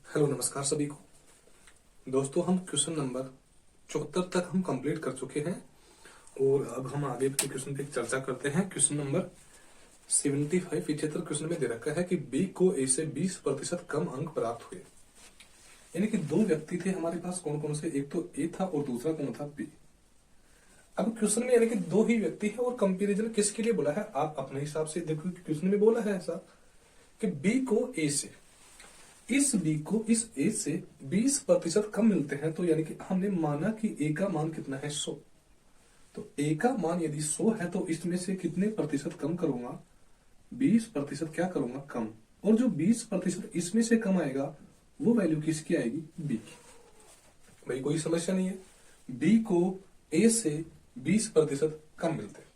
Hello नमस्कार सभी को। दोस्तों हम क्वेश्चन नंबर 74 तक हम कंप्लीट कर चुके हैं और अब हम आगे के क्वेश्चन पे चर्चा करते हैं। क्वेश्चन नंबर 75 75 क्वेश्चन में दे रखा है कि बी को ए से 20% कम अंक प्राप्त हुए। यानी कि दो व्यक्ति थे हमारे पास, कौन कौन से, एक तो ए था और दूसरा कौन था, बी। अब क्वेश्चन में यानी कि दो ही व्यक्ति है और कंपेरिजन किसके लिए बोला है आप अपने हिसाब से देखो। क्वेश्चन में बोला है ऐसा कि बी को ए से, इस बी को इस ए से 20% कम मिलते हैं। तो यानी कि हमने माना कि ए का मान कितना है, 100। तो ए का मान यदि 100 है तो इसमें से कितने प्रतिशत कम करूंगा, 20% क्या करूंगा, कम। और जो 20% इसमें से कम आएगा वो वैल्यू किसकी आएगी, बी की। भाई कोई समस्या नहीं है। बी को ए से 20% कम मिलते हैं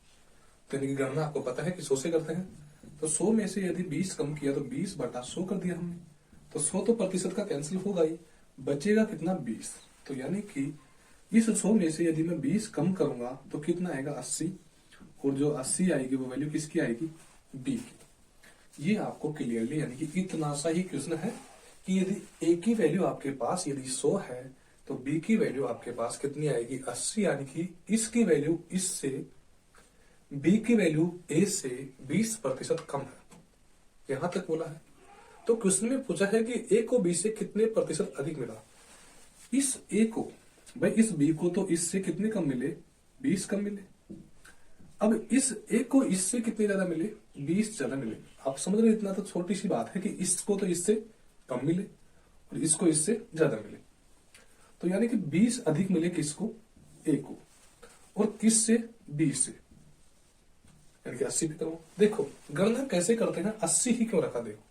तो यानी कि गणना आपको पता है कि 100 से करते हैं। तो 100 में से यदि 20 कम किया तो 20/100 कर दिया हमने। तो 100 तो प्रतिशत का कैंसिल होगा ही, बचेगा कितना, 20। तो यानी कि इस 100 में से यदि मैं 20 कम करूंगा तो कितना आएगा, 80। और जो 80 आएगी वो वैल्यू किसकी आएगी, बी की। ये आपको क्लियरली यानी कि इतना सा ही क्वेश्चन है कि यदि ए की वैल्यू आपके पास यदि 100 है तो बी की वैल्यू आपके पास कितनी आएगी, 80। यानी कि इसकी वैल्यू इससे, बी की वैल्यू ए से 20% कम है। यहां तक बोला है। तो क्वेश्चन में पूछा है कि ए को बी से कितने प्रतिशत अधिक मिला। इस ए को, भाई इस बी को तो इससे कितने कम मिले, 20 कम मिले। अब इस ए को इससे कितने ज्यादा मिले, 20 ज्यादा मिले। आप समझ रहे, इतना तो छोटी सी बात है कि इसको तो इससे कम मिले और इसको इससे ज्यादा मिले। तो यानी कि 20 अधिक मिले किसको, ए को, और किससे, बी से। यानी कि 80 भी करो। देखो गणना कैसे करते हैं, 80 ही क्यों रखा, देखो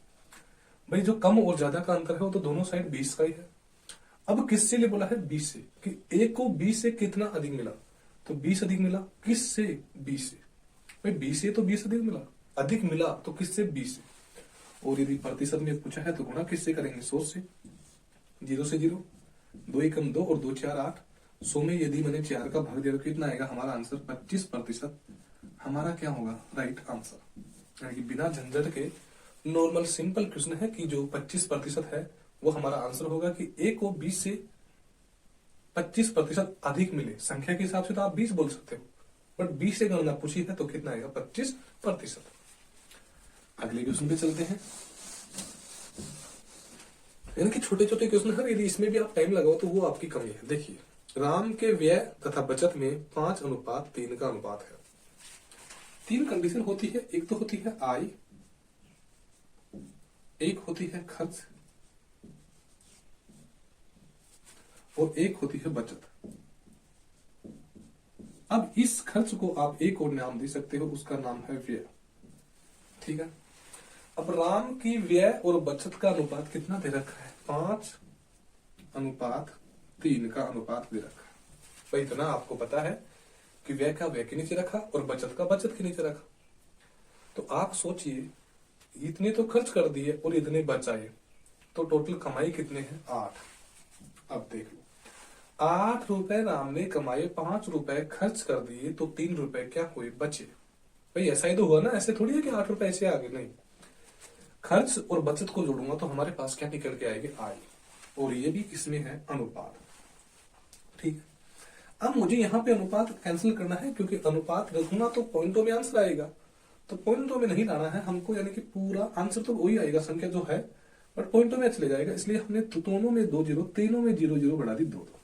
भाई जो कम और ज्यादा का अंतर है वो तो दोनों साइड 20 का ही है। अब किससे लिए बोला है, 20 से, कि ए को 20 से कितना अधिक मिला, तो 20 अधिक मिला किससे, 20 से। भाई 20 से तो 20 अधिक मिला, अधिक मिला तो किससे, 20 से। और यदि प्रतिशत में पूछा है तो गुणा किससे करेंगे, 100 से। 0 से 0, 2 एकम 2 और 2 4 8। 100 में यदि मैंने 4 का भाग दिया तो कितना आएगा, हमारा आंसर 25%। हमारा क्या होगा, राइट आंसर। यानी कि बिना झंझट के नॉर्मल सिंपल क्वेश्चन है कि जो 25% है वो हमारा आंसर होगा कि ए को 20 से 25% अधिक मिले। संख्या के हिसाब से तो आप 20 बोल सकते हो, बट 20 से गणना पूछी है तो कितना आएगा, 25%। अगले क्वेश्चन पे चलते हैं। यानी कि छोटे छोटे क्वेश्चन है, यदि इसमें भी आप टाइम लगाओ तो वो आपकी कमी है। देखिए राम के व्यय तथा बचत में 5:3 का अनुपात है। 3 कंडीशन होती है, एक तो होती है आय, एक होती है खर्च और एक होती है बचत। अब इस खर्च को आप एक और नाम दे सकते हो, उसका नाम है व्यय। ठीक है। अब राम की व्यय और बचत का अनुपात कितना दे रखा है, 5:3 का अनुपात दे रखा है। भाई इतना आपको पता है कि व्यय का व्यय के नीचे रखा और बचत का बचत के नीचे रखा। तो आप सोचिए, इतने तो खर्च कर दिए और इतने बचाए, तो टोटल कमाई कितने हैं, 8। अब देख लो, 8 रुपए राम ने कमाए, 5 रुपए खर्च कर दिए, तो 3 रुपए क्या हुए, बचे। भाई ऐसा ही तो हुआ ना, ऐसे थोड़ी है कि 8 रुपए ऐसे आगे, नहीं। खर्च और बचत को जोड़ूंगा तो हमारे पास क्या निकल के आएगी, आय। और ये भी इसमें है अनुपात। ठीक है। अब मुझे यहाँ पे अनुपात कैंसिल करना है, क्योंकि अनुपात रखूंगा तो पॉइंटों में आंसर आएगा, तो पॉइंटों में नहीं लाना है हमको। यानी कि पूरा आंसर तो वही आएगा, संख्या जो है, बट पॉइंटों में चले जाएगा। इसलिए हमने दोनों में 2 0, तीनों में 0 0 बढ़ा दी 2 2।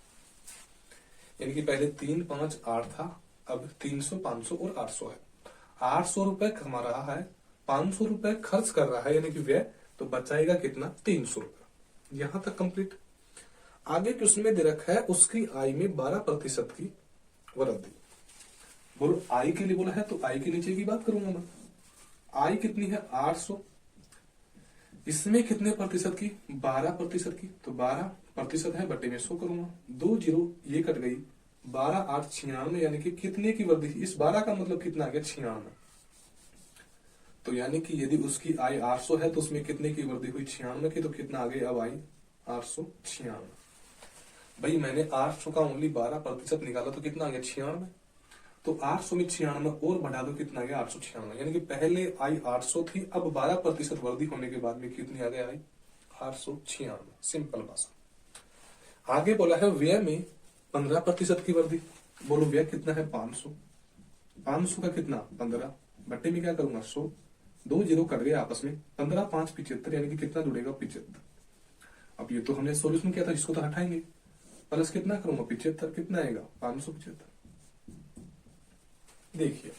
यानी कि पहले 3 5 8 था, अब 300 500 और 800 है। 800 रुपए कमा रहा है, 500 रुपए खर्च कर रहा है, यानी कि व्यय, तो बचाएगा कितना, 300 रुपए। यहां तक कंप्लीट। आगे क्वेश्चन में दे रखा है उसकी आय में 12% की वृद्धि। बोलो आय के लिए बोला है तो आय के नीचे की बात करूंगा मैं। आय कितनी है, 800। इसमें कितने प्रतिशत की, 12% की। तो 12% है, बटे में 100 करूंगा, 2 0 ये कट गई, 12 8 96। यानी कि कितने की वृद्धि, इस 12 का मतलब कितना आ गया, 96। तो यानी कि यदि उसकी आय 800 है तो उसमें कितने की वृद्धि हुई, 96 की। तो कितना आ गई अब आय, 896। भाई मैंने 800 का ओनली 12% निकाला तो कितना आ गया, 96। तो 800 में 96 और बढ़ा दो, कितना आ गया, 896। यानी कि पहले आई 800 थी, अब 12% वृद्धि होने के बाद में कितनी आ गया, आई 896, सिंपल भाषा। आगे बोला है व्यय में 15% की वृद्धि। बोलो व्यय कितना है 500, 500 का कितना 15, बट्टे में क्या करूंगा 100, 2 जीरो कट गए आपस में, 15 5 75, यानी कि कितना जुड़ेगा 75। अब ये तो हमने सोल्यूशन किया था, इसको तो हटाएंगे, प्लस कितना करूंगा 75, कितना आएगा 575। देखिए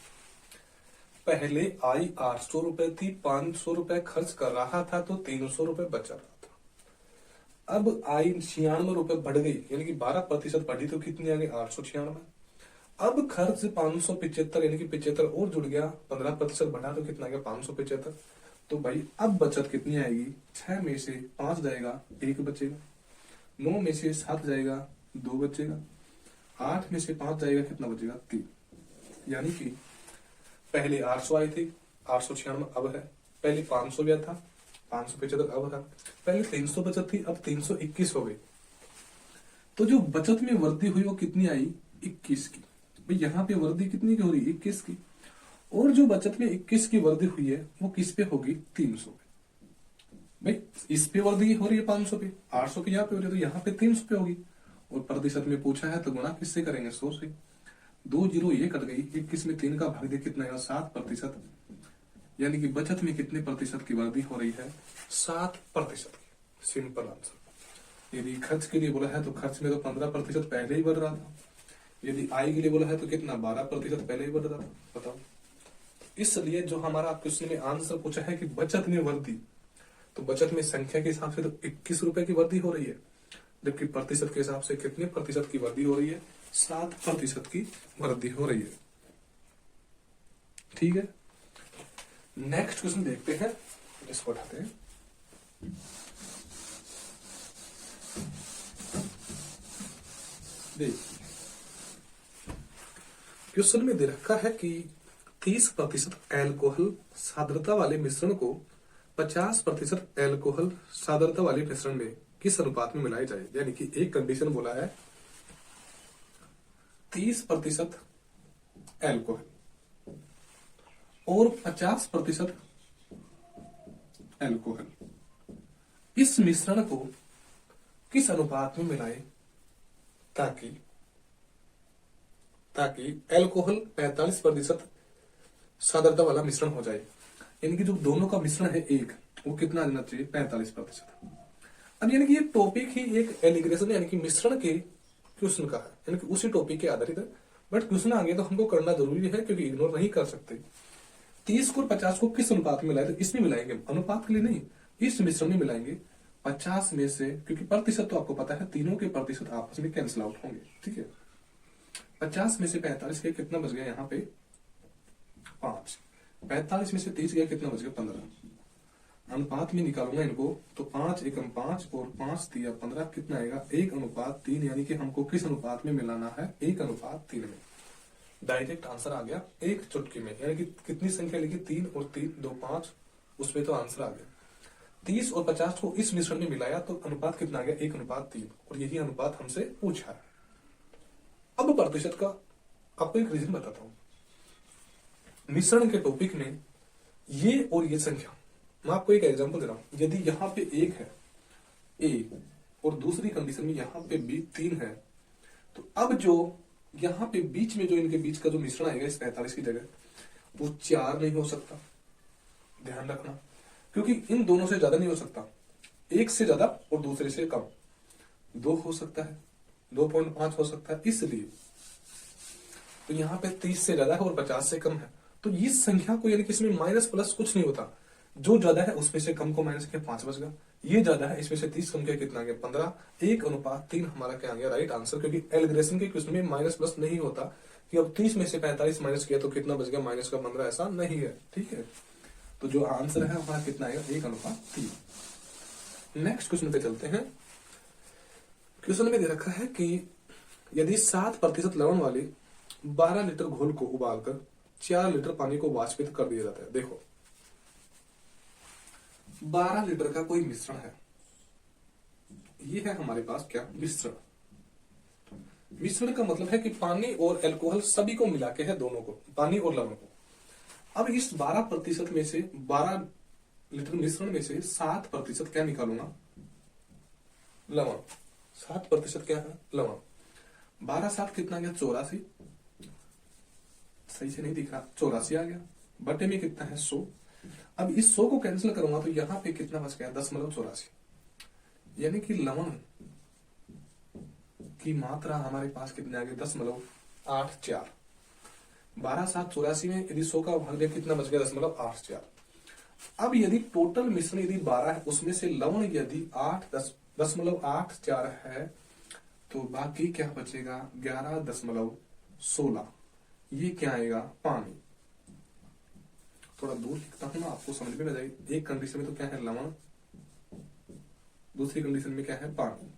पहले आई 800 रुपए थी, 500 रुपए खर्च कर रहा था तो 300 रुपए बचा रहा था। अब आई 96 रुपए बढ़ गई, यानी कि 12% बढ़ी, तो कितनी आ गई 896। अब खर्च 575, यानी कि 75 और जुड़ गया, 15% बढ़ा तो कितना आ गया 575। तो भाई अब बचत कितनी आएगी, 6 में से 5 जाएगा 1 बचेगा, 9 में से 7 जाएगा 2 बचेगा, 8 में से 5 जाएगा कितना बचेगा 3। यानी कि पहले 800 आए थे, 896 अब है, पहले 500 व्यय था, 575 अब है, पहले 300 बचत थी, अब 321 हो गई। तो जो बचत में वृद्धि हुई वो कितनी आई 21 की। भाई यहाँ पे वृद्धि कितनी की हो रही है 21 की, और जो बचत में 21 की वृद्धि हुई है वो किस पे होगी 300 पे। भाई इस पे वृद्धि हो रही है 500 पे, 800 की यहाँ पे हो रही है, तो यहाँ पे 300 पे होगी। और प्रतिशत में पूछा है तो गुणा किससे करेंगे 100 से, 2 जीरो ये कट गई, 21 में 3 का भाग दे कितना आएगा 7%, यानी कि बचत में कितने प्रतिशत की वृद्धि हो रही है 7% की। Simple answer. यदि खर्च के लिए बोला है तो खर्च में तो 15% पहले ही बढ़ रहा था, यदि आय के लिए बोला है तो कितना 12% पहले ही बढ़ रहा था। बताओ, इसलिए जो हमारा क्वेश्चन में आंसर पूछा है कि बचत में वृद्धि, तो बचत में संख्या के हिसाब से तो 21 रुपए की वृद्धि हो रही है, जबकि प्रतिशत के हिसाब से कितने प्रतिशत की वृद्धि हो रही है 7% की वृद्धि हो रही है। ठीक है, नेक्स्ट क्वेश्चन देखते हैं, इसको उठाते हैं। देखिए क्वेश्चन में दे रखा है कि 30% एल्कोहल सांद्रता वाले मिश्रण को 50% एल्कोहल सांद्रता वाले मिश्रण में किस अनुपात में मिलाया जाए। यानी कि एक कंडीशन बोला है 30% एल्कोहल और 50% एल्कोहल, इस मिश्रण को किस अनुपात में मिलाए ताकि एल्कोहल 45% सांद्रता वाला मिश्रण हो जाए। यानी कि जो दोनों का मिश्रण है एक, वो कितना आना चाहिए 45%। अब यानी कि ये टॉपिक ही एक एलिग्रेशन यानी कि मिश्रण के क्वेश्चन का है, यानी कि उसी टॉपिक के आधारित है, बट क्वेश्चन आगे तो हमको करना जरूरी है क्योंकि इग्नोर नहीं कर सकते। 30 को और 50 को किस अनुपात में मिलाए, तो इसमें मिलाएंगे, अनुपात के लिए नहीं, इस मिश्रण में मिलाएंगे 50 में से, क्योंकि प्रतिशत तो आपको पता है तीनों के प्रतिशत आपस में कैंसिल आउट होंगे। ठीक है, 50 में से 45 गया कितना बच गया यहाँ पे 5, 45 में से 30 गया कितना बच गया 15। अनुपात में निकालूंगा इनको तो 5 एकम 5 और 5 दिया 15, कितना आएगा 1:3, यानी कि हमको किस अनुपात में मिलाना है 1:3 में। डायरेक्ट आंसर आ गया एक चुटकी में, यानी कि कितनी संख्या लिखी 3 और 3 2 5, उसमें तो आंसर आ गया। 30 और 50 को इस मिश्रण में मिलाया तो अनुपात कितना आ गया 1:3, और यही अनुपात हमसे पूछा है। अब प्रतिशत का आपको एक रीजन बताता हूं। मिश्रण के टॉपिक में ये और ये संख्या, मैं आपको एक एग्जांपल दे रहा हूं। यदि यहाँ पे 1 है ए और दूसरी कंडीशन में यहाँ पे बी 3 है, तो अब जो यहाँ पे बीच में जो इनके बीच का जो मिश्रण आएगा इस 45 की जगह, वो 4 नहीं हो सकता, ध्यान रखना, क्योंकि इन दोनों से ज्यादा नहीं हो सकता, एक से ज्यादा और दूसरे से कम, 2 हो सकता है, 2.5 हो सकता है, इसलिए तो यहाँ पे 30 से ज्यादा है और 50 से कम है, तो इस संख्या को यानी कि इसमें माइनस प्लस कुछ नहीं होता, जो ज्यादा है उसमें से कम को माइनस किया 5 बच गया, ये ज्यादा है इसमें से 30 कम किया कितना आ गया 15, 1:3 हमारा क्या आ गया राइट आंसर, क्योंकि एलिग्रेशन के क्वेश्चन में माइनस प्लस नहीं होता कि अब 30 में से 45 माइनस किया तो कितना बच गया माइनस का 15, ऐसा नहीं है। ठीक है, तो जो आंसर है हमारा कितना आएगा 1:3। नेक्स्ट क्वेश्चन पे चलते हैं। क्वेश्चन में दे रखा है कि यदि 7% लवण वाले 12 लीटर घोल को उबालकर 4 लीटर पानी को वाष्पित कर दिया जाता है। देखो 12 लीटर का कोई मिश्रण है, ये है हमारे पास क्या मिश्रण। मिश्रण का मतलब है कि पानी और अल्कोहल सभी को मिला के है, दोनों को, पानी और लवण को। अब इस 12% में से 12 लीटर मिश्रण में से 7% क्या निकालूंगा लवण, 7% क्या है लवण। 12/7 कितना आ गया 84, सही से नहीं दिख रहा, 84 आ गया, बटे में कितना है 100। अब इस 100 को कैंसिल करूंगा तो यहाँ पे कितना बच गया 10.84, यानी कि लवण की मात्रा हमारे पास कितने आ गए 10.84। 12/7 84 में यदि 100 का भाग दिया कितना बच गया 10.84। अब यदि टोटल मिश्रण यदि 12 है उसमें से लवण यदि 10.84 है तो बाकी क्या बचेगा 11.16, ये क्या आएगा पानी। थोड़ा दूर लिखता हूं ना आपको समझ में आ जाएगी। एक कंडीशन में तो क्या है लवण, दूसरी कंडीशन में क्या है पानी।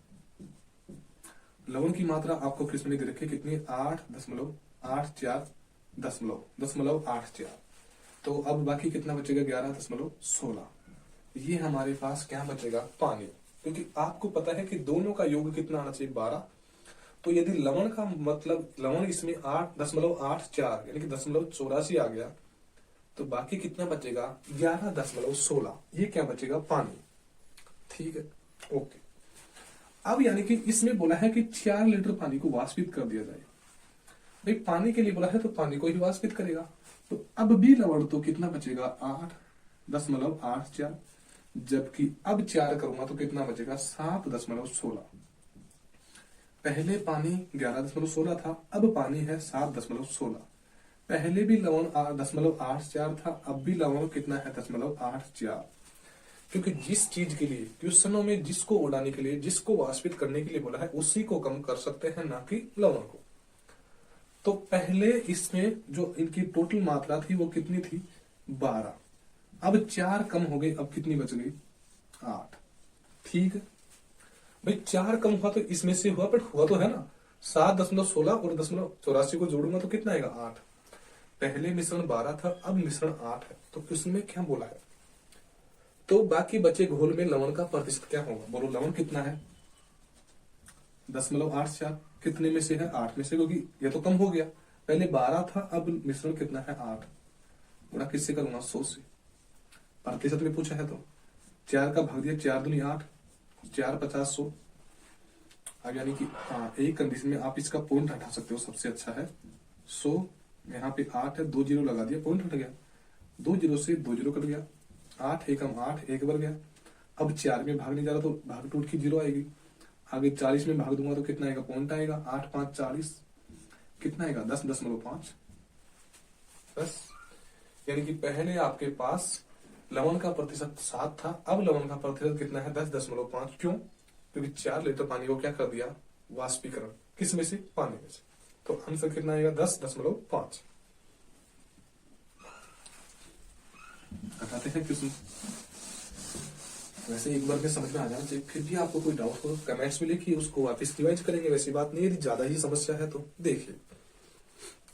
लवण की मात्रा आपको क्वेश्चन में दे रखी है कितनी 8.84, तो अब बाकी कितना बचेगा 11.16। ये हमारे पास क्या बचेगा पानी, क्योंकि आपको पता है कि दोनों का योग कितना आना चाहिए 12। तो यदि लवण का मतलब लवण इसमें 8.84 यानी कि 10.84 आ गया तो बाकी कितना बचेगा 11.16, ये क्या बचेगा पानी। ठीक है, ओके। अब यानी कि इसमें बोला है कि 4 लीटर पानी को वाष्पित कर दिया जाए। भाई पानी के लिए बोला है तो पानी को ही वाष्पित करेगा, तो अब भी लवण तो कितना बचेगा 8.84, जबकि अब 4 करूंगा तो कितना बचेगा 7.16। पहले पानी 11.16 था, अब पानी है 7.16। पहले भी लवण 10.84 था, अब भी लवण कितना है 10.84। क्योंकि जिस चीज के लिए क्वेश्चनों में जिसको उड़ाने के लिए जिसको वाष्पित करने के लिए बोला है उसी को कम कर सकते हैं, ना कि लवण को। तो पहले इसमें जो इनकी टोटल मात्रा थी वो कितनी थी 12, अब 4 कम हो गई, अब कितनी बच गई 8। ठीक है भाई, 4 कम हुआ तो इसमें से हुआ, बट हुआ तो है ना 7.16 और 10.84 को जोड़ूंगा तो कितना आएगा 8। पहले मिश्रण 12 था, अब मिश्रण 8 है, तो क्वेश्चन में क्या बोला है। तो बाकी बचे घोल में लवण का प्रतिशत क्या होगा, बोलो लवण कितना है 10.84, कितने में से है 8 में से, क्योंकि ये तो कम हो गया, पहले 12 था अब मिश्रण कितना है 8, गुणा किससे करूंगा 100 से। प्रतिशत में पूछा है तो 4 का भाग दिया 4 दूनी 8, 4 50 100। अब यानी कि हाँ, एक कंडीशन में आप इसका पॉइंट हटा सकते हो, सबसे अच्छा है 100, यहाँ पे 8 है, 2 जीरो लगा दिया, पॉइंट हट गया, 2 जीरो से 2 जीरो कट गया, 8 एकम 8, 1 बढ़ गया। अब 4 में भाग नहीं जा रहा तो भाग टूट की 0 आएगी, आगे 40 में भाग दूंगा तो कितना आएगा पॉइंट आएगा, 8 5 40, कितना आएगा 10.5। बस, यानी कि पहले आपके पास लवण का प्रतिशत 7 था, अब लवण का प्रतिशत कितना है 10.5। क्यों, क्योंकि 4 लीटर पानी को क्या कर दिया वाष्पीकरण, किस में से पानी में से। तो आंसर कितना आएगा 10.5। बताते हैं क्वेश्चन, वैसे एक बार में समझ में आ जाना चाहिए, फिर भी आपको कोई डाउट हो कमेंट्स में लिखिए, उसको वापस रिवाइज करेंगे, वैसी बात नहीं, यदि ज्यादा ही समस्या है तो देखिए।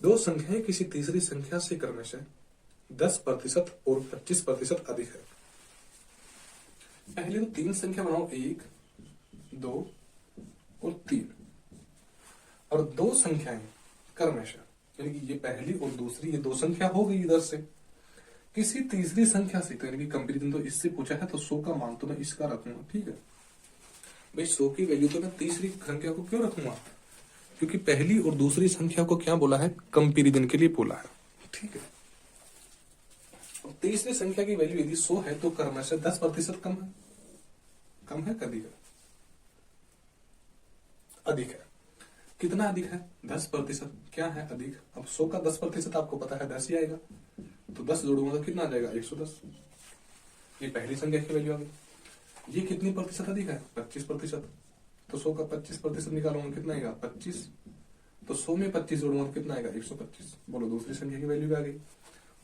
दो संख्याएं किसी तीसरी संख्या से क्रमशः 10% और 25% अधिक है। पहले तो 3 संख्या बनाओ, 1 2 और 3, और 2 संख्याएं क्रमशः, यानी कि ये पहली और दूसरी, ये 2 संख्या हो गई इधर से, किसी तीसरी संख्या से, तो यानी कि कंपेरिजन तो इससे पूछा है तो 100 का मान तो मैं इसका रखूंगा। ठीक है भाई, 100 की वैल्यू तो मैं तीसरी संख्या को क्यों रखूंगा, क्योंकि पहली और दूसरी संख्या को क्या बोला है कंपेरिजन के लिए बोला है। ठीक है, और तीसरी संख्या की वैल्यू यदि 100 है तो क्रमशः 10% कम है, कम है अधिक है, अधिक है। कितना अधिक है 10%, क्या है अधिक। अब 100 का 10% आपको पता है 10 ही आएगा, तो 10 जोड़ूंगा तो कितना आ जाएगा 110। ये पहली संख्या की वैल्यू आ गई। ये कितनी प्रतिशत अधिक है 25%, तो 100 का 25% निकालूंगा कितना आएगा 25, तो 100 में 25 जोड़ूंगा तो कितना आएगा 125। बोलो दूसरी संख्या की वैल्यू आ गई।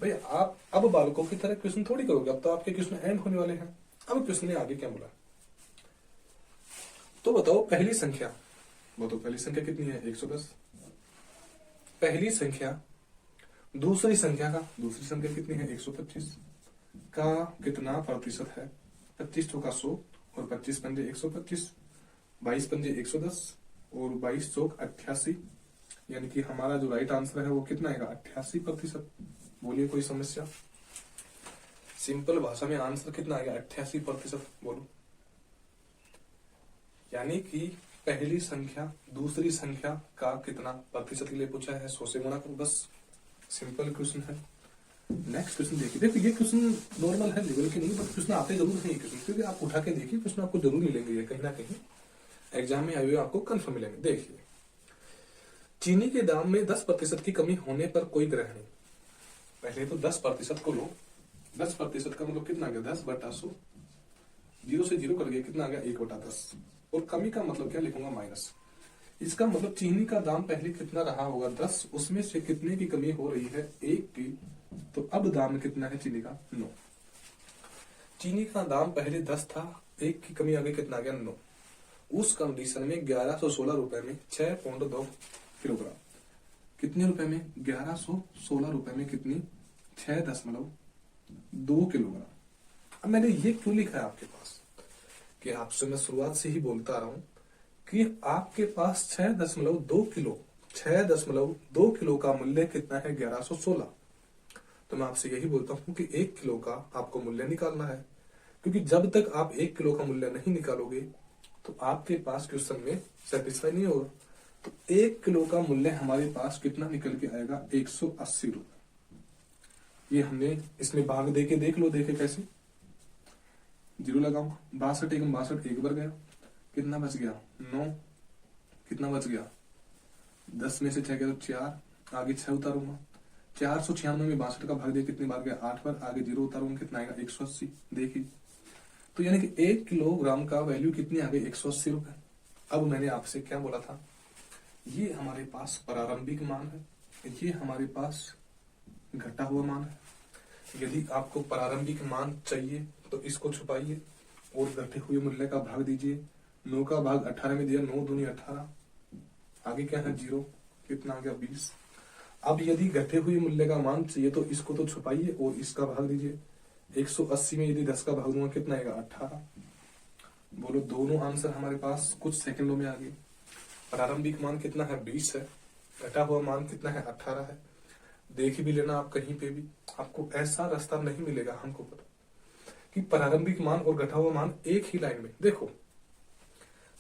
भाई आप अब बालकों की तरह क्वेश्चन थोड़ी करोगे, अब तो आपके क्वेश्चन एंड होने वाले हैं। अब क्वेश्चन ने आगे क्या बोला, तो बताओ पहली संख्या, वो तो पहली संख्या कितनी है 110, पहली संख्या दूसरी संख्या का, दूसरी संख्या कितनी है 125 का कितना प्रतिशत है, 25 चौका 100 और 25 पंजे 125, 22 पंजे 110 और 22 चौक 88, यानी कि हमारा जो राइट आंसर है वो कितना आएगा 88%। बोलिए कोई समस्या, सिंपल भाषा में आंसर कितना आएगा 88%। बोलो यानी कि पहली संख्या दूसरी संख्या का कितना प्रतिशत के लिए पूछा है, 100 से गुणा करो, बस सिंपल क्वेश्चन है। नेक्स्ट क्वेश्चन देखिए। देखो ये क्वेश्चन नॉर्मल है, लेवल के नहीं, बट क्वेश्चन आते जरूर है ये क्वेश्चन, क्योंकि आप उठा के देखिए क्वेश्चन आपको जरूर मिलेंगे, ये कहीं ना कहीं एग्जाम में आए हुए आपको कंफर्म मिलेंगे। देखिए, चीनी के दाम में 10% की कमी होने पर कोई गृहिणी, पहले तो 10% को लो, 10% का मतलब कितना आ गया, 10/100, 0 से 0 कर गया, कितना आ गया, 1/10, और कमी का मतलब क्या लिखूंगा, माइनस। इसका मतलब चीनी का दाम पहले कितना रहा होगा, 10, उसमें से कितने की कमी हो रही है, 1 की, तो अब दाम कितना है चीनी का, 9। चीनी का दाम पहले 10 था, 1 की कमी आ गई, कितना आ गया, 9। उस कंडीशन में 1116 रुपए में 6.2 किलोग्राम, कितने रुपए में, 1116 रुपए में कितनी, 6.2 किलोग्राम। अब मैंने ये क्यों लिखा है आपके पास, कि आपसे मैं शुरुआत से ही बोलता रहा हूं कि आपके पास 6.2 किलो, 6.2 किलो का मूल्य कितना है, 1116। तो मैं आपसे यही बोलता हूं कि 1 किलो का आपको मूल्य निकालना है, क्योंकि जब तक आप 1 किलो का मूल्य नहीं निकालोगे तो आपके पास क्वेश्चन में सेटिस्फाई नहीं होगा। तो 1 किलो का मूल्य हमारे पास कितना निकल के आएगा, 180 रुपए। ये हमने इसमें भाग दे के देख लो, देखे कैसे, 0 लगाऊंगा, 62 एकम 62, 1 बार गया, कितना बच गया, 9, कितना बच गया, 10 में से 6 गया तो 4, आगे 6 उतारूंगा, 496 में 62 का भाग दिया, कितनी बार गया, 8 बार, आगे 0 उतारूंगा, कितना आएगा, 180। देखिए, तो यानी कि 1 किलोग्राम का वैल्यू कितनी आ गई, 180 रुपए। अब मैंने आपसे क्या बोला था, ये हमारे पास प्रारंभिक मान है, ये हमारे पास घटा हुआ मान है। यदि आपको प्रारंभिक मान चाहिए तो इसको छुपाइए और घटे हुए मूल्य का भाग दीजिए। 9 का भाग 18 में दिया, 9 दूनी 18, आगे क्या है, 0, कितना आ गया, 20। अब यदि घटे हुए मूल्य का मान चाहिए तो इसको तो छुपाइए और इसका भाग दीजिए। 180 में यदि 10 का भाग दूंगा, कितना आएगा, 18। बोलो, दोनों आंसर हमारे पास कुछ सेकंडों में आ गए। प्रारंभिक मान कितना है, 20 है, घटा हुआ मान कितना है, 18 है। देख भी लेना आप कहीं पे भी, आपको ऐसा रास्ता नहीं मिलेगा, हमको पता कि प्रारंभिक मान और घटा हुआ मान एक ही लाइन में। देखो,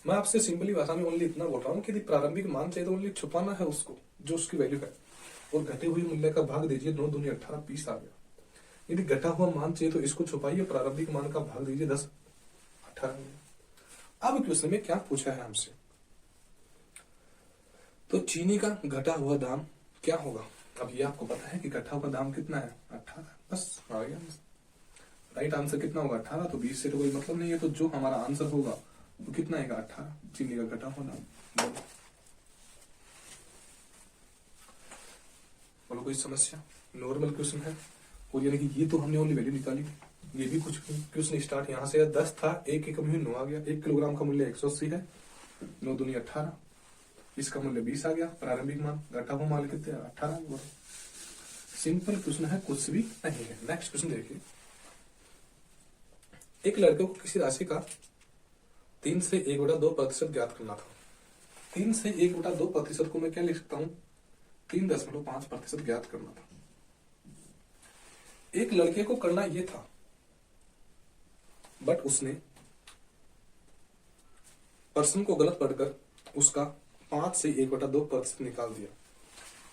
मैं आपसे सिंपली भाषा में ओनली इतना बोल रहा हूँ कि यदि प्रारंभिक मान चाहिए तो ओनली छुपाना है उसको, जो उसकी वैल्यू है, और घटे हुए मूल्य का भाग दीजिए, 9 दूनी 18, 20 आ गया। यदि घटा हुआ मान चाहिए तो इसको छुपाइए, प्रारंभिक मान का भाग दीजिए, 10, 18। अब क्वेश्चन में क्या पूछा है हमसे, तो चीनी का घटा हुआ दाम क्या होगा। अब ये आपको पता है कि घटा हुआ दाम कितना है, 18, बस आ गया। राइट आंसर कितना होगा, 18। तो 20 से तो कोई मतलब नहीं है, तो जो हमारा आंसर होगा वो कितना आएगा, 18, चीनी का घटा हुआ दाम। बोलो कोई समस्या, नॉर्मल क्वेश्चन है। और यानी कि ये तो हमने ओनली वैल्यू निकाली, ये भी कुछ क्वेश्चन स्टार्ट यहाँ से 10 था, 1 की कमी हुई, 9 आ गया। 1 किलोग्राम का मूल्य 180 है, 9 दूनी 18, इसका मूल्य 20 आ गया। प्रारंभिक मान, घटा हुआ मान कितने, 18। सिंपल क्वेश्चन है, कुछ भी नहीं है। नेक्स्ट क्वेश्चन देखिए, एक लड़के को किसी राशि का 3 से 1/2% ज्ञात करना था। 3 से 1/2% को मैं क्या लिख सकता हूं, 3.5% ज्ञात करना था। एक लड़के को करना यह था, बट उसने पर्सन को गलत पढ़कर उसका 5 से 1/2% निकाल दिया,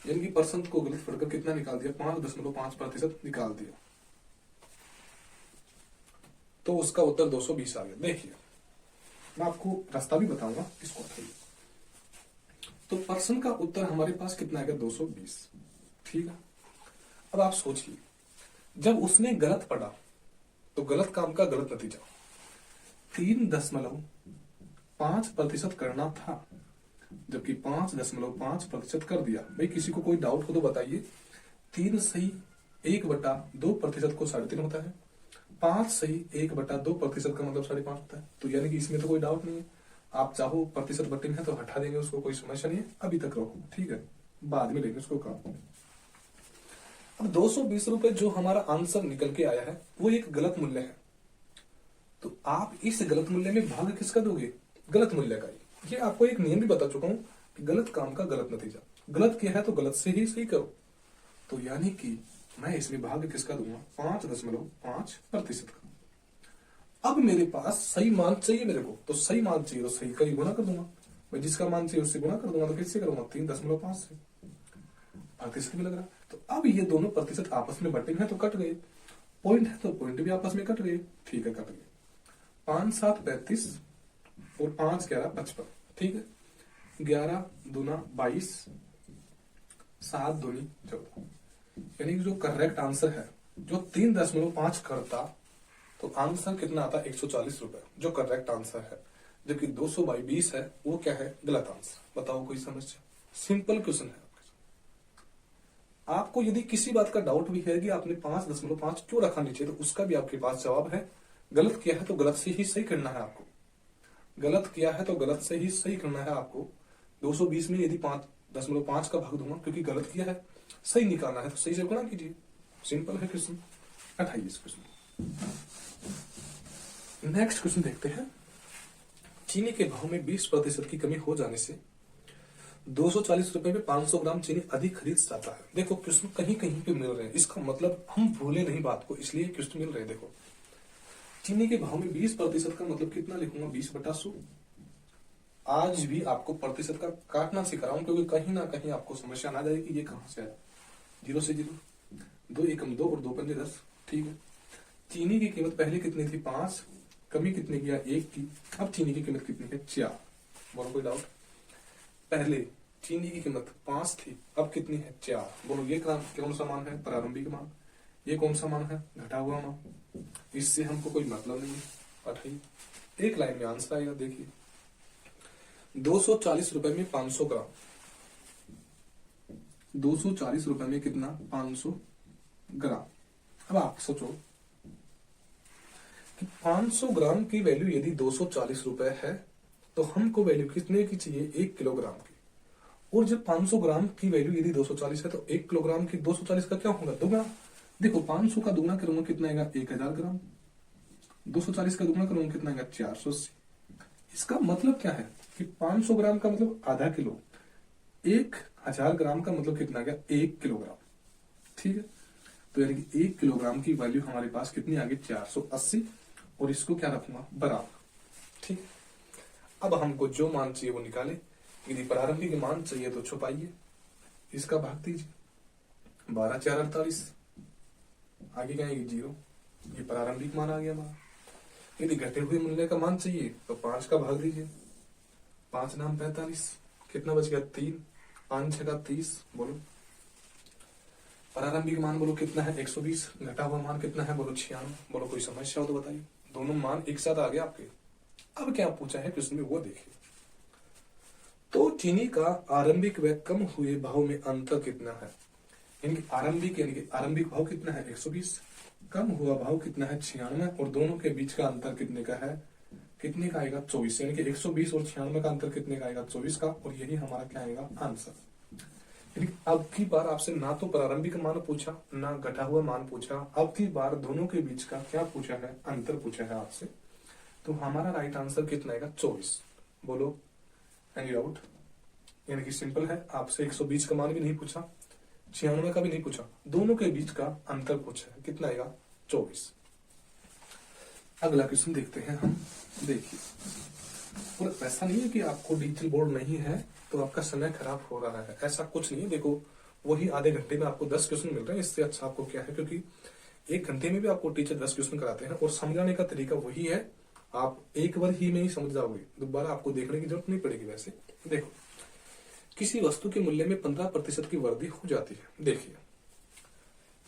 यानी कि पर्सन को गलत पढ़कर कितना निकाल दिया, 5.5% निकाल दिया, तो उसका उत्तर 220 आ गया। देखिए, मैं आपको रास्ता भी बताऊंगा, इसको उठाइए। तो पर्सन का उत्तर हमारे पास कितना आएगा, 220, ठीक है। अब आप सोचिए, जब उसने गलत पढ़ा तो गलत काम का गलत नतीजा, 3.5% करना था, जबकि 5.5% कर दिया। भाई किसी को कोई डाउट हो तो बताइए, 3 सही 1/2% को 3.5 होता है, 5 सही 1/2% का मतलब 5.5 होता है। तो यानी कि इसमें तो कोई डाउट नहीं है। आप चाहो प्रतिशत बटिंग है तो हटा देंगे उसको, कोई समस्या नहीं है। अभी तक रखो, ठीक है, बाद में लेंगे उसको काम। अब 220 रुपए जो हमारा आंसर निकल के आया है वो एक गलत मूल्य है, तो आप इस गलत मूल्य में भाग किसका दोगे, गलत मूल्य का ही। ये आपको एक नियम भी बता चुका हूं कि गलत काम का गलत नतीजा, गलत किया है तो गलत से ही सही करो। तो यानी कि मैं इसमें भाग किसका दूंगा, 5.5% का। अब मेरे पास सही मान चाहिए मेरे को, तो सही मान चाहिए तो सही का ही गुणा कर दूंगा। मैं जिसका मान चाहिए उससे गुणा कर दूंगा, तो किससे करूंगा 3.5 से, प्रतिशत भी लग रहा। तो अब ये दोनों प्रतिशत आपस में बटे हैं तो कट गए, पॉइंट है तो पॉइंट भी आपस में कट गए, ठीक है कट गए। 5 7 35 और 5 11 55, ठीक है। 11 दूना 22, 7 दूनी 14, यानी कि जो करेक्ट आंसर है जो 3.5 करता तो आंसर कितना आता 140 रुपए, जो करेक्ट आंसर है। जबकि 200/20 है वो क्या है, गलत आंसर। बताओ कोई समस्या? सिंपल क्वेश्चन है। आपको यदि किसी बात का डाउट भी है कि आपने 5.5 क्यों रखा नीचे, तो उसका भी आपके पास जवाब है। गलत किया है तो गलत से ही सही करना है आपको, गलत किया है तो गलत से ही सही करना है आपको। 220 में यदि 5.5 का भाग दूंगा, क्योंकि गलत किया है, सही निकालना है तो सही से गुणा कीजिए। सिंपल है क्वेश्चन। 28 क्वेश्चन। नेक्स्ट क्वेश्चन देखते हैं। चीनी के भाव में 20% की कमी हो जाने से 240 रुपए में 500 ग्राम चीनी अधिक खरीद जाता है। देखो क्वेश्चन कहीं कहीं पे मिल रहे हैं, इसका मतलब हम भूले नहीं बात को, इसलिए क्वेश्चन मिल रहे हैं। देखो चीनी के भाव में 20% का मतलब कितना लिखूंगा, 20/100। आज भी आपको प्रतिशत का काटना सिखा रहा हूं, क्योंकि कहीं ना कहीं आपको समस्या ना जाए कि ये कहां से आया। 0 से 0, 2 एकम 2 और 2 पंजे 10, ठीक है। चीनी की कीमत पहले कितनी थी, 5, कमी कितनी किया, 1 की। अब चीनी की कीमत कितनी है, 4। बोलो कोई डाउट? पहले चीनी की कीमत 5 थी, अब कितनी है, 4। बोलो ये कौन सा मान है, प्रारंभिक मान। ये कौन सा मान है, घटा हुआ मान। इससे हमको कोई मतलब नहीं है। 28 एक लाइन में आंसर आएगा। देखिए 240 रुपए में 500 ग्राम, 240 रुपए में कितना, 500 ग्राम। अब आप सोचो कि 500 ग्राम की वैल्यू यदि 240 रुपए है तो हमको वैल्यू कितने की चाहिए, 1 किलोग्राम की। और जब 500 ग्राम की वैल्यू यदि 240 है तो 1 किलोग्राम की 240 का क्या होगा, दुगना। देखो 500 का दुगना करूंगा कितना आएगा, 1000 ग्राम। 240 का दुगना करूंगा कितना आएगा, 480। इसका मतलब क्या है कि 500 ग्राम का मतलब आधा किलो, 1000 ग्राम का मतलब कितना आ गया, 1 किलोग्राम, ठीक है। तो यानी कि 1 किलोग्राम की वैल्यू हमारे पास कितनी आ गई, 480। और इसको क्या रखूंगा, बराबर, ठीक। अब हमको जो मान चाहिए वो निकाले। यदि प्रारंभिक मान चाहिए तो छुपाइए, इसका भाग दीजिए। 12 4 48, आगे क्या आएगी, 0। ये प्रारंभिक मान आ गया हमारा। यदि घटे हुए मूल्य का मान चाहिए तो 5 का भाग दीजिए। 5 नाम 45, कितना बच गया, 3। 5 6 का 30। बोलो प्रारंभिक मान बोलो कितना है, 120। घटा हुआ मान कितना है, बोलो 96। बोलो कोई समस्या हो तो बताइए। दोनों मान एक साथ आ गए आपके। अब क्या पूछा है क्वेश्चन में वो देखिए। तो चीनी का आरंभिक व कम हुए भाव में अंतर कितना है, यानी कि आरंभिक भाव कितना है, 120। कम हुआ भाव कितना है, 96। और दोनों के बीच का अंतर कितने का है, कितने का आएगा, 24। यानी कि 120 और 96 का अंतर कितने का आएगा, 24 का। और यही हमारा क्या आएगा, आंसर। यानी अब की बार आपसे ना तो प्रारंभिक मान पूछा ना घटा हुआ मान पूछा, अब की बार दोनों के बीच का क्या पूछा है, अंतर पूछा है आपसे। तो हमारा राइट आंसर कितना आएगा, 24। बोलो एनी डाउट? यानी कि सिंपल है, आपसे 120 का मान भी नहीं पूछा, 96 का भी नहीं पूछा, दोनों के बीच का अंतर पूछा है, कितना आएगा, 24। अगला क्वेश्चन देखते हैं हम। देखिए और ऐसा नहीं है कि आपको डिजिटल बोर्ड नहीं है तो आपका समय खराब हो रहा है, ऐसा कुछ नहीं है। देखो वही आधे घंटे में आपको 10 क्वेश्चन मिल रहे हैं, इससे अच्छा आपको क्या है, क्योंकि 1 घंटे में भी आपको टीचर 10 क्वेश्चन कराते हैं और समझाने का तरीका वही है। आप एक बार ही में ही समझ जाओगे, दोबारा आपको देखने की जरूरत नहीं पड़ेगी। वैसे देखो किसी वस्तु के मूल्य में 15% की वृद्धि हो जाती है। देखिए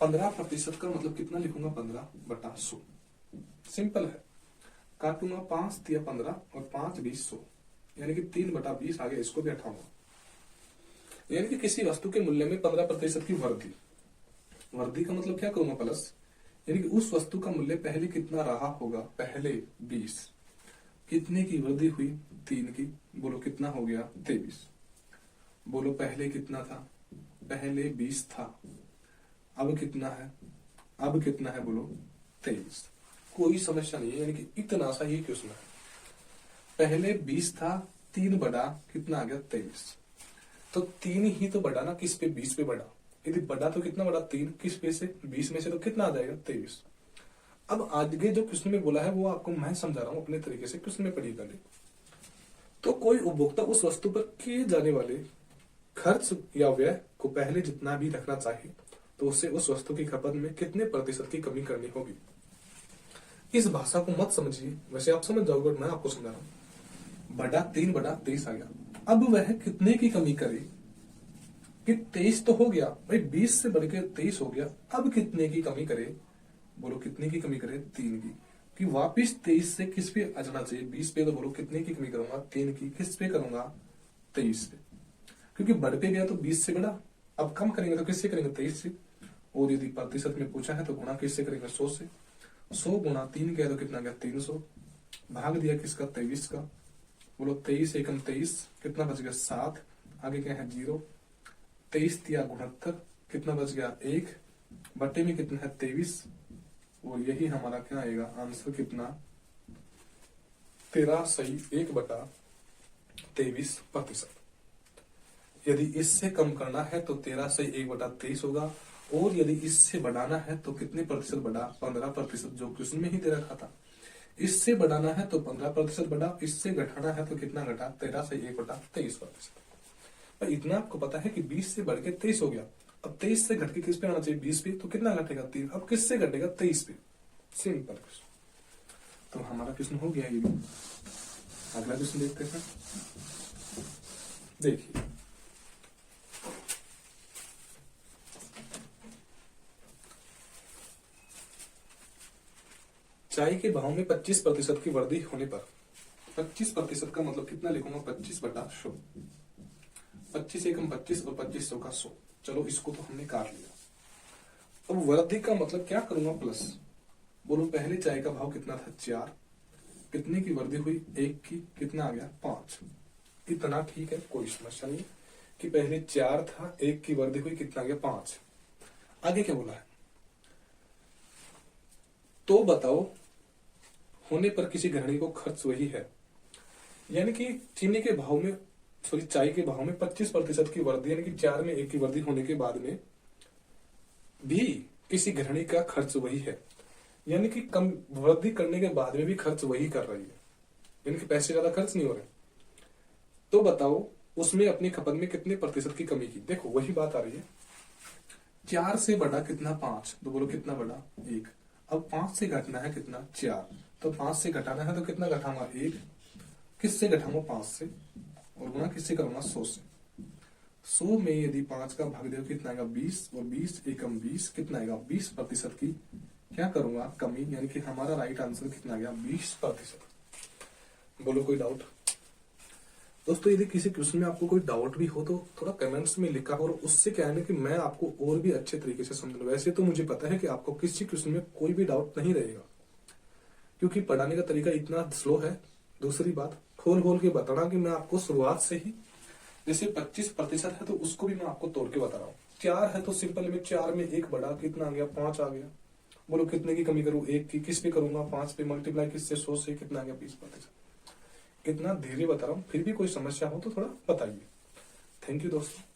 15% का मतलब कितना लिखूंगा, 15/100। सिंपल है, काटूंगा 5 दिया 15 और 5 20 100, यानी कि 3/20 आ गया, इसको भी हटाऊंगा। यानी कि किसी वस्तु के मूल्य में 15% की वृद्धि, वृद्धि का मतलब क्या करूंगा, प्लस। यानी कि उस वस्तु का मूल्य पहले कितना रहा होगा, पहले 20, कितने की वृद्धि हुई, 3 की। बोलो कितना हो गया, 23। बोलो पहले कितना था, पहले 20 था, अब कितना है, अब कितना है, बोलो 23। कोई समस्या नहीं है, यानी कि इतना सा ही क्वेश्चन है। पहले 20 था, 3 बढ़ा, कितना आ गया, 23। तो 3 ही तो बढ़ा ना, किस पे, 20 पे बढ़ा। यदि बढ़ा तो कितना बढ़ा, 3, किस पे से, 20 में से, तो कितना आ जाएगा, 23। अब आगे जो क्वेश्चन में बोला है वो आपको मैं समझा रहा हूं अपने तरीके से, क्वेश्चन में पढ़िए पहले। तो कोई उपभोक्ता उस वस्तु पर किए जाने वाले खर्च या व्यय को पहले जितना भी रखना चाहिए तो उसे उस वस्तु की खपत में कितने प्रतिशत की कमी करनी होगी। इस भाषा को मत समझिए, वैसे आप समझ जाओगे, मैं आपको समझा रहा हूं। बड़ा 3/23 आ गया, अब वह कितने की कमी करे कि 23 तो हो गया भाई, 20 से बढ़ के 23 हो गया, अब कितने की कमी करे, बोलो कितने की कमी करे, 3 की। कि वापिस 23 से किस पे आ जाना चाहिए, 20 पे, तो बोलो कितने की कमी करूंगा, 3 की। किस पे करूंगा, 23 पे, क्योंकि बढ़ पे गया तो 20 से बढ़ा। अब कम करेंगे तो किससे करेंगे, 23 से। और यदि प्रतिशत में पूछा है तो गुणा किससे करेंगे, 100 से। 100 गुणा 3 गया तो कितना गया, 300। भाग दिया किसका, 23 का। बोलो 23 एकम 23, कितना बच गया, 7। आगे क्या है, 0। 23 दिया 69, कितना बच गया, 1। बटे में कितना है, 23। और यही हमारा क्या आएगा आंसर, कितना, 13/1/23%। यदि इससे कम करना है तो 13/1/23 होगा, और यदि इससे बढ़ाना है तो कितने प्रतिशत बढ़ा, 15%, जो क्वेश्चन में ही दे रखा था। इससे बढ़ाना है तो 15% बढ़ा, इससे घटाना है तो कितना घटा, 13/1/23%। इतना आपको पता है कि 20 से बढ़ के 23 हो गया। अब 23 से घट के किस पे आना चाहिए, 20 पे, तो कितना घटेगा, 3। अब किससे घटेगा, 23 पे। Simple question. तो हमारा क्वेश्चन हो गया ये भी। अगला क्वेश्चन देखते हैं। देखिए, चाय के भाव में 25% की वृद्धि होने पर, 25% का मतलब कितना लिखूंगा, 25/100। 25 एकम 25 और 2500 का 100। चलो इसको तो हमने काट लिया। अब वृद्धि का मतलब क्या करूंगा, प्लस। बोलो पहले चाय का भाव कितना था, 4। कितने की वृद्धि हुई, 1 की। कितना आ गया, 5। इतना ठीक है, कोई समस्या नहीं कि पहले 4 था, 1 की वृद्धि हुई, कितना आ गया, 5। आगे क्या बोला है, तो बताओ होने पर किसी गृहिणी को खर्च वही है। यानी कि चीनी के भाव में, सॉरी चाय के भाव में 25% की वृद्धि, यानी कि 4 में 1 की वृद्धि होने के बाद में भी किसी गृहिणी का खर्च वही है। यानी कि कम वृद्धि करने के बाद में भी खर्च वही कर रही है, यानी कि पैसे ज्यादा खर्च नहीं हो रहे। तो बताओ उसमें अपनी खपत में कितने प्रतिशत की कमी की। देखो वही बात आ रही है, 4 से बढ़ा कितना, 5। तो बोलो कितना बढ़ा, 1। अब 5 से घटना है कितना, 4। तो 5 से घटाना है तो कितना घटाऊंगा, 1। किससे घटाऊंगा, 5 से। और गुणा किससे करूंगा, 100 से। 100 में यदि 5 का भाग दे कितना आएगा, 20। और 20 एकम 20, कितना आएगा, 20% की क्या करूंगा, कमी। यानी कि हमारा राइट आंसर कितना गया, 20%। बोलो कोई डाउट। दोस्तों यदि किसी क्वेश्चन में आपको कोई डाउट भी हो तो थोड़ा कमेंट्स में लिखा हो, और उससे क्या है ना कि मैं आपको और भी अच्छे तरीके से समझूंगा। वैसे तो मुझे पता है कि आपको किसी क्वेश्चन में कोई भी डाउट नहीं रहेगा, क्योंकि पढ़ाने का तरीका इतना स्लो है। दूसरी बात, खोल खोल के बताना कि मैं आपको शुरुआत से ही, जैसे 25% है तो उसको भी मैं आपको तोड़ के बता रहा हूँ। 4 है तो सिंपल में 4 में 1 बढ़ा, कितना आ गया, 5 आ गया। बोलो कितने की कमी करूं, 1 की। किस पे करूंगा, 5 पे। मल्टीप्लाई किससे, 100 से। कितना आ गया, 20%। इतना धीरे बता रहा हूँ, फिर भी कोई समस्या हो तो थोड़ा बताइए। थैंक यू दोस्तों।